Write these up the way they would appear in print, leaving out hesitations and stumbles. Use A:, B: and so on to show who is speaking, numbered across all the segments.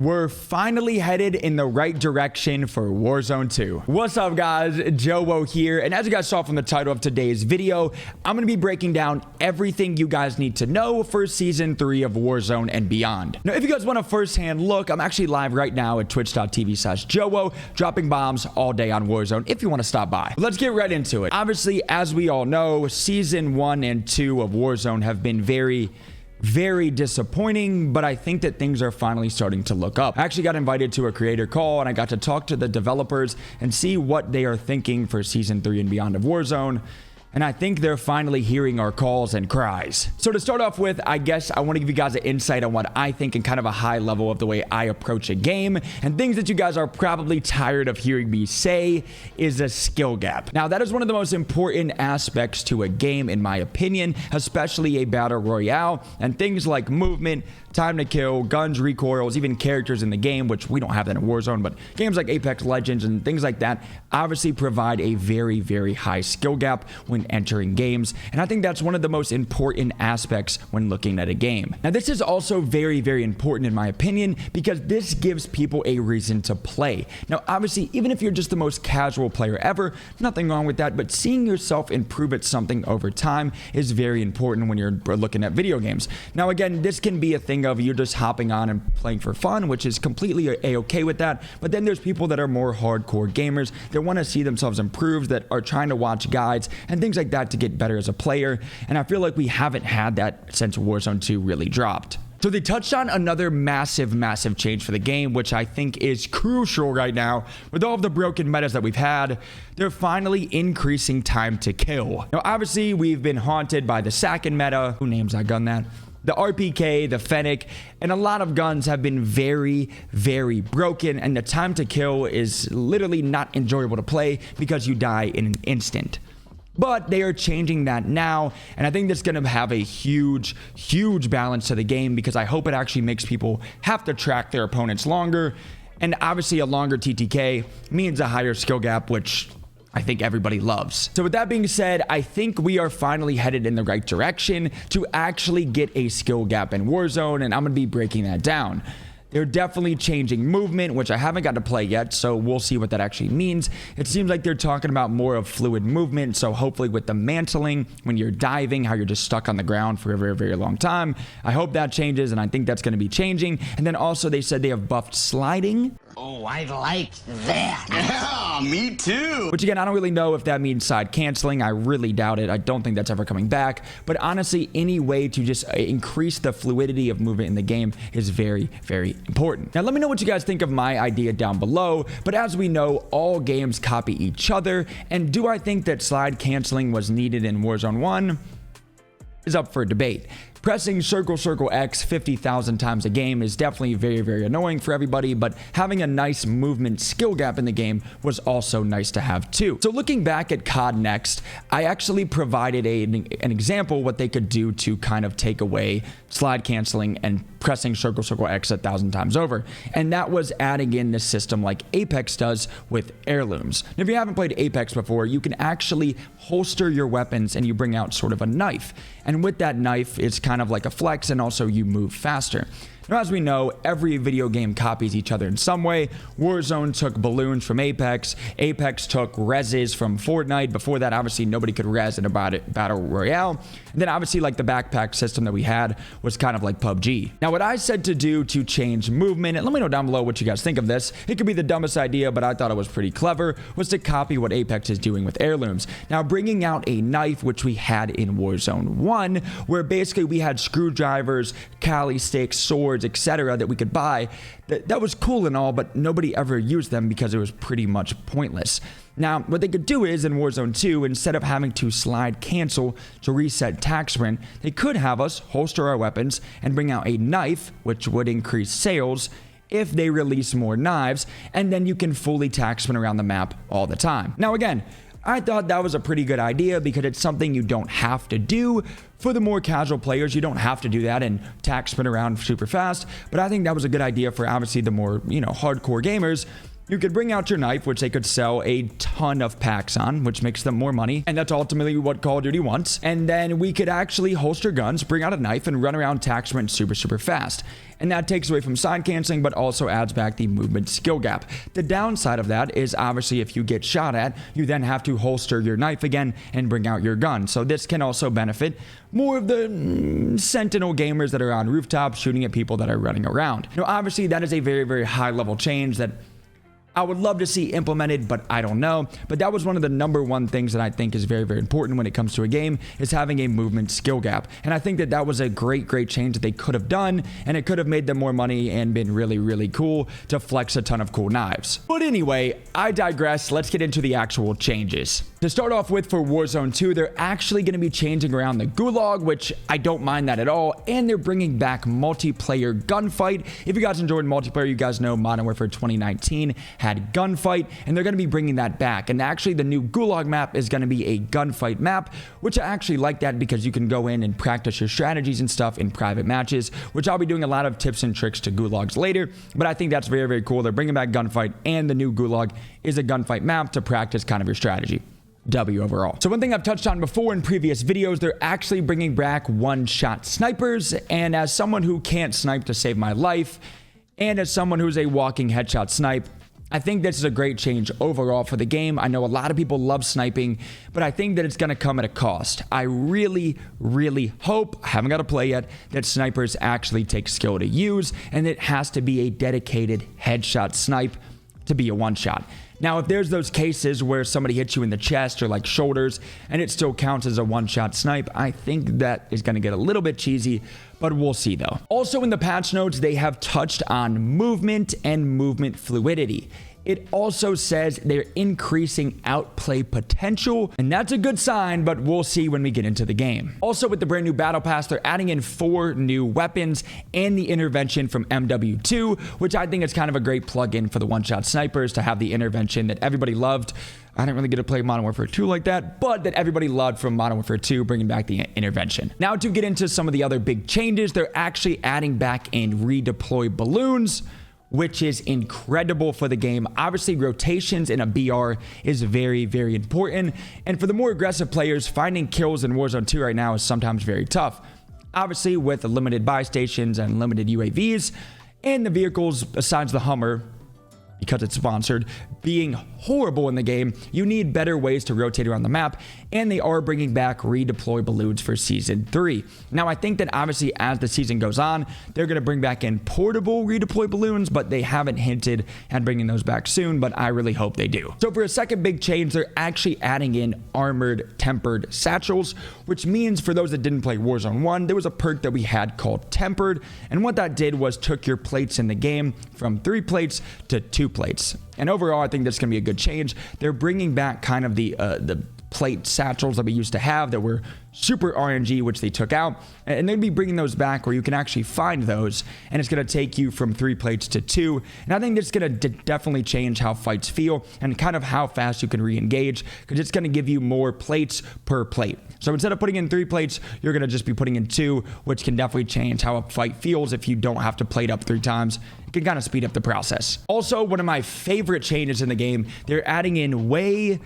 A: We're finally headed in the right direction for Warzone 2. What's up, guys? JoeWo here, and as you guys saw from the title of today's video, I'm going to be breaking down everything you guys need to know for Season 3 of Warzone and beyond. Now, if you guys want a first-hand look, I'm actually live right now at twitch.tv/JoeWo, dropping bombs all day on Warzone if you want to stop by. Let's get right into it. Obviously, as we all know, Season 1 and 2 of Warzone have been very disappointing, but I think that things are finally starting to look up. I actually got invited to a creator call and I got to talk to the developers and see what they are thinking for Season 3 and beyond of Warzone. And I think they're finally hearing our calls and cries. So to start off with, I guess I want to give you guys an insight on what I think and kind of a high level of the way I approach a game, and things that you guys are probably tired of hearing me say is a skill gap. Now, that is one of the most important aspects to a game, in my opinion, especially a battle royale, and things like movement, time to kill, guns, recoils, even characters in the game, which we don't have that in Warzone, but games like Apex Legends and things like that obviously provide a very high skill gap when entering games, and I think that's one of the most important aspects when looking at a game. Now, this is also very important in my opinion, because this gives people a reason to play. Now, obviously, even if you're just the most casual player ever, nothing wrong with that, but seeing yourself improve at something over time is very important when you're looking at video games. Now, again, this can be a thing of you're just hopping on and playing for fun, which is completely a-okay with that, but then there's people that are more hardcore gamers that want to see themselves improve, that are trying to watch guides and things like that to get better as a player, and I feel like we haven't had that since Warzone 2 really dropped. So they touched on another massive change for the game, which I think is crucial right now. With all of the broken metas that we've had, they're finally increasing time to kill. Now, obviously, we've been haunted by the Sakin meta. Who names that gun that? The RPK, the Fennec, and a lot of guns have been very broken, and the time to kill is literally not enjoyable to play because you die in an instant. But they are changing that now, and I think that's going to have a huge balance to the game, because I hope it actually makes people have to track their opponents longer, and obviously a longer TTK means a higher skill gap, which I think everybody loves. So with that being said, I think we are finally headed in the right direction to actually get a skill gap in Warzone, and I'm going to be breaking that down. They're definitely changing movement, which I haven't got to play yet, so we'll see what that actually means. It seems like they're talking about more of fluid movement, so hopefully with the mantling, when you're diving, how you're just stuck on the ground for a very long time. I hope that changes, and I think that's going to be changing. And then also they said they have buffed sliding.
B: Oh, I like that. Yeah, me too.
A: Which again, I don't really know if that means side canceling. I really doubt it. I don't think that's ever coming back. But honestly, any way to just increase the fluidity of movement in the game is very important. Now, let me know what you guys think of my idea down below. But as we know, all games copy each other. And do I think that slide canceling was needed in Warzone 1? Is up for debate. Pressing circle X 50,000 times a game is definitely very annoying for everybody, but having a nice movement skill gap in the game was also nice to have too. So looking back at COD Next, I actually provided an example what they could do to kind of take away slide canceling and pressing circle X 1,000 times over, and that was adding in the system like Apex does with heirlooms. Now, if you haven't played Apex before, you can actually holster your weapons and you bring out sort of a knife, and with that knife it's kind of like a flex, and also you move faster. Now, as we know, every video game copies each other in some way. Warzone took balloons from Apex. Apex took reses from Fortnite. Before that, obviously, nobody could res in a battle royale. And then, obviously, like the backpack system that we had was kind of like PUBG. Now, what I said to do to change movement, and let me know down below what you guys think of this. It could be the dumbest idea, but I thought it was pretty clever, was to copy what Apex is doing with heirlooms. Now, bringing out a knife, which we had in Warzone 1, where basically we had screwdrivers, Kali sticks, swords, etc. that we could buy. That was cool and all, but nobody ever used them because it was pretty much pointless. Now, what they could do is in Warzone 2, instead of having to slide cancel to reset tac sprint, they could have us holster our weapons and bring out a knife, which would increase sales if they release more knives, and then you can fully tac sprint around the map all the time. Now, again, I thought that was a pretty good idea because it's something you don't have to do. For the more casual players, you don't have to do that and tac sprint around super fast, but I think that was a good idea for obviously the more, hardcore gamers. You could bring out your knife, which they could sell a ton of packs on, which makes them more money. And that's ultimately what Call of Duty wants. And then we could actually holster guns, bring out a knife, and run around tac sprint super, super fast. And that takes away from side canceling, but also adds back the movement skill gap. The downside of that is obviously if you get shot at, you then have to holster your knife again and bring out your gun. So this can also benefit more of the sentinel gamers that are on rooftops shooting at people that are running around. Now, obviously, that is a very, very high level change that I would love to see implemented, but I don't know. But that was one of the #1 things that I think is very, very important when it comes to a game, is having a movement skill gap. And I think that that was a great, great change that they could have done, and it could have made them more money and been really, really cool to flex a ton of cool knives. But anyway, I digress. Let's get into the actual changes. To start off with, for Warzone 2, they're actually going to be changing around the gulag, which I don't mind that at all. And they're bringing back multiplayer gunfight. If you guys enjoyed multiplayer, you guys know Modern Warfare 2019 had gunfight, and they're going to be bringing that back. And actually, the new gulag map is going to be a gunfight map, which I actually like that because you can go in and practice your strategies and stuff in private matches, which I'll be doing a lot of tips and tricks to gulags later. But I think that's very, very cool. They're bringing back gunfight, and the new gulag is a gunfight map to practice kind of your strategy. W overall. So one thing I've touched on before in previous videos, they're actually bringing back one-shot snipers. And as someone who can't snipe to save my life, and as someone who's a walking headshot snipe, I think this is a great change overall for the game. I know a lot of people love sniping, but I think that it's going to come at a cost. I really, really hope, I haven't got to play yet, that snipers actually take skill to use, and it has to be a dedicated headshot snipe to be a one-shot. Now, if there's those cases where somebody hits you in the chest or like shoulders and it still counts as a one-shot snipe, I think that is going to get a little bit cheesy, but we'll see though. Also in the patch notes, they have touched on movement and movement fluidity. It also says they're increasing outplay potential, and that's a good sign, but we'll see when we get into the game. Also, with the brand new Battle Pass, they're adding in 4 new weapons and the intervention from MW2, which I think is kind of a great plug-in for the one-shot snipers to have the intervention that everybody loved. I didn't really get to play Modern Warfare 2 like that, but that everybody loved from Modern Warfare 2, bringing back the intervention. Now, to get into some of the other big changes, they're actually adding back in redeploy balloons, which is incredible for the game. Obviously, rotations in a BR is very, very important. And for the more aggressive players, finding kills in Warzone 2 right now is sometimes very tough. Obviously, with the limited buy stations and limited UAVs, and the vehicles besides the Hummer, because it's sponsored, being horrible in the game, you need better ways to rotate around the map, and they are bringing back redeploy balloons for Season 3. Now, I think that obviously as the season goes on, they're going to bring back in portable redeploy balloons, but they haven't hinted at bringing those back soon, but I really hope they do. So for a second big change, they're actually adding in armored tempered satchels, which means for those that didn't play Warzone 1, there was a perk that we had called tempered, and what that did was took your plates in the game from 3 plates to 2 plates. And overall, I think that's going to be a good change. They're bringing back kind of the plate satchels that we used to have that were super RNG, which they took out, and they'd be bringing those back where you can actually find those, and it's going to take you from 3 plates to 2. And I think that's going to definitely change how fights feel and kind of how fast you can re-engage, because it's going to give you more plates per plate. So instead of putting in 3 plates, you're going to just be putting in 2, which can definitely change how a fight feels if you don't have to plate up 3 times. It can kind of speed up the process. Also, one of my favorite changes in the game, they're adding in way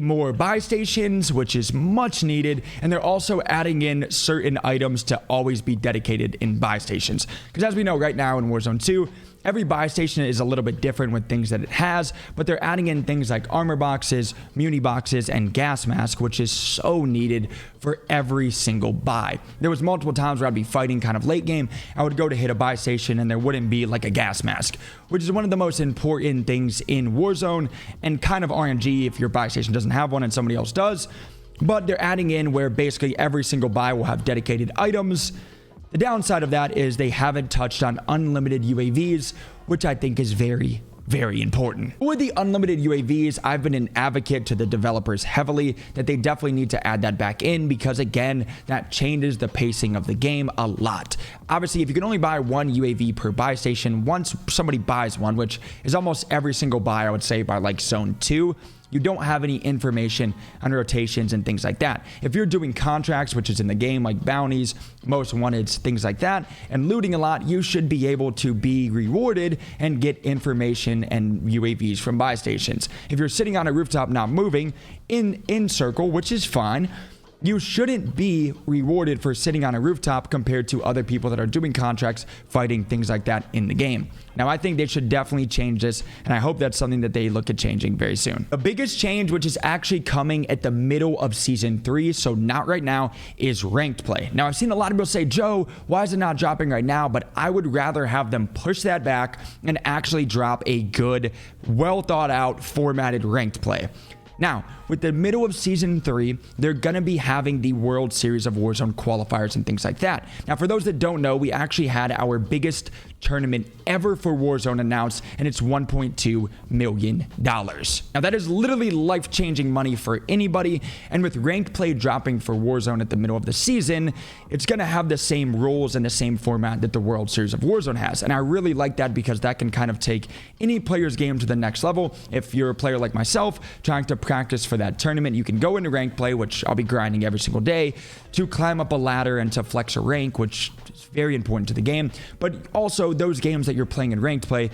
A: more buy stations, which is much needed, and they're also adding in certain items to always be dedicated in buy stations. Because as we know right now in Warzone 2, every buy station is a little bit different with things that it has, but they're adding in things like armor boxes, muni boxes, and gas mask, which is so needed for every single buy. There was multiple times where I'd be fighting kind of late game, I would go to hit a buy station and there wouldn't be like a gas mask, which is one of the most important things in Warzone, and kind of RNG if your buy station doesn't have one and somebody else does. But they're adding in where basically every single buy will have dedicated items. The downside of that is they haven't touched on unlimited UAVs, which I think is very, very important. With the unlimited UAVs, I've been an advocate to the developers heavily that they definitely need to add that back in, because again, that changes the pacing of the game a lot. Obviously, if you can only buy 1 UAV per buy station, once somebody buys one, which is almost every single buy, I would say by like Zone 2, you don't have any information on rotations and things like that. If you're doing contracts, which is in the game, like bounties, most wanted, things like that, and looting a lot, you should be able to be rewarded and get information and UAVs from buy stations. If you're sitting on a rooftop not moving in circle, which is fine, you shouldn't be rewarded for sitting on a rooftop compared to other people that are doing contracts, fighting, things like that in the game. Now, I think they should definitely change this, and I hope that's something that they look at changing very soon. The biggest change, which is actually coming at the middle of Season 3, so not right now, is ranked play. Now, I've seen a lot of people say, Joe, why is it not dropping right now? But I would rather have them push that back and actually drop a good, well thought out, formatted ranked play. Now, with the middle of Season 3, they're going to be having the World Series of Warzone qualifiers and things like that. Now, for those that don't know, we actually had our biggest tournament ever for Warzone announced, and it's $1.2 million. Now, that is literally life-changing money for anybody, and with ranked play dropping for Warzone at the middle of the season, it's going to have the same rules and the same format that the World Series of Warzone has, and I really like that because that can kind of take any player's game to the next level. If you're a player like myself trying to practice for that tournament, you can go into ranked play, which I'll be grinding every single day, to climb up a ladder and to flex a rank, which is very important to the game. But also, those games that you're playing in ranked play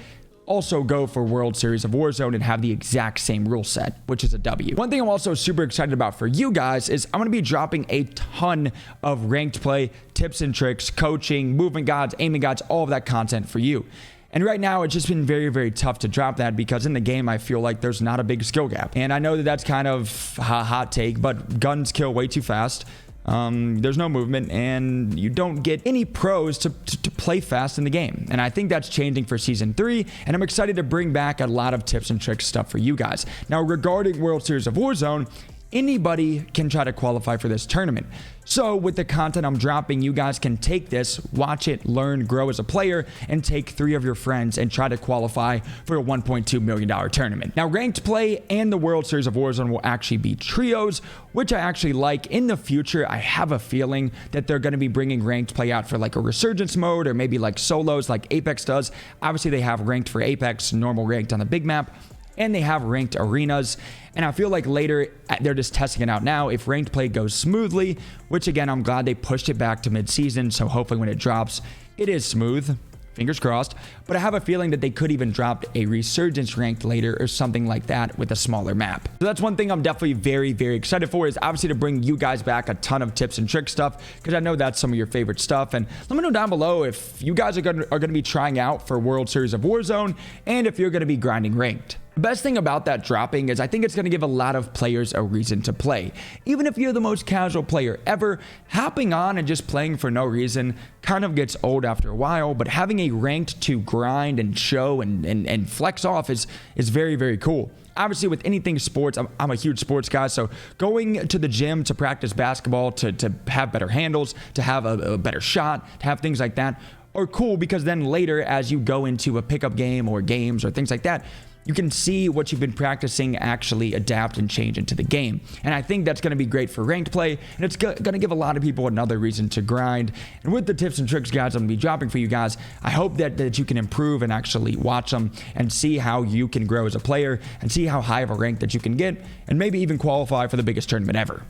A: also go for World Series of Warzone and have the exact same rule set, which is a W. One thing I'm also super excited about for you guys is I'm going to be dropping a ton of ranked play tips and tricks, coaching, movement guides, aiming guides, all of that content for you. And right now, it's just been very, very tough to drop that because in the game, I feel like there's not a big skill gap. And I know that that's kind of a hot take, but guns kill way too fast. There's no movement, and you don't get any pros to play fast in the game. And I think that's changing for Season 3, and I'm excited to bring back a lot of tips and tricks stuff for you guys. Now, regarding World Series of Warzone, anybody can try to qualify for this tournament. So with the content I'm dropping, you guys can take this, watch it, learn, grow as a player, and take 3 of your friends and try to qualify for a $1.2 million tournament. Now, ranked play and the World Series of Warzone will actually be trios, which I actually like. In the future, I have a feeling that they're going to be bringing ranked play out for like a resurgence mode or maybe like solos like Apex does. Obviously, they have ranked for Apex, normal ranked on the big map, and they have ranked arenas. And I feel like later, they're just testing it out now. If ranked play goes smoothly, which again, I'm glad they pushed it back to mid-season, so hopefully when it drops, it is smooth. Fingers crossed. But I have a feeling that they could even drop a resurgence ranked later or something like that with a smaller map. So that's one thing I'm definitely very, very excited for, is obviously to bring you guys back a ton of tips and trick stuff, because I know that's some of your favorite stuff. And let me know down below if you guys are going to be trying out for World Series of Warzone and if you're going to be grinding ranked. The best thing about that dropping is I think it's going to give a lot of players a reason to play. Even if you're the most casual player ever, hopping on and just playing for no reason kind of gets old after a while, but having a ranked to grind and show and flex off is very, very cool. Obviously, with anything sports, I'm a huge sports guy, so going to the gym to practice basketball, to have better handles, to have a better shot, to have things like that are cool, because then later as you go into a pickup game or games or things like that, you can see what you've been practicing actually adapt and change into the game. And I think that's going to be great for ranked play, and it's going to give a lot of people another reason to grind. And with the tips and tricks guys I'm going to be dropping for you guys, I hope that you can improve and actually watch them and see how you can grow as a player and see how high of a rank that you can get and maybe even qualify for the biggest tournament ever.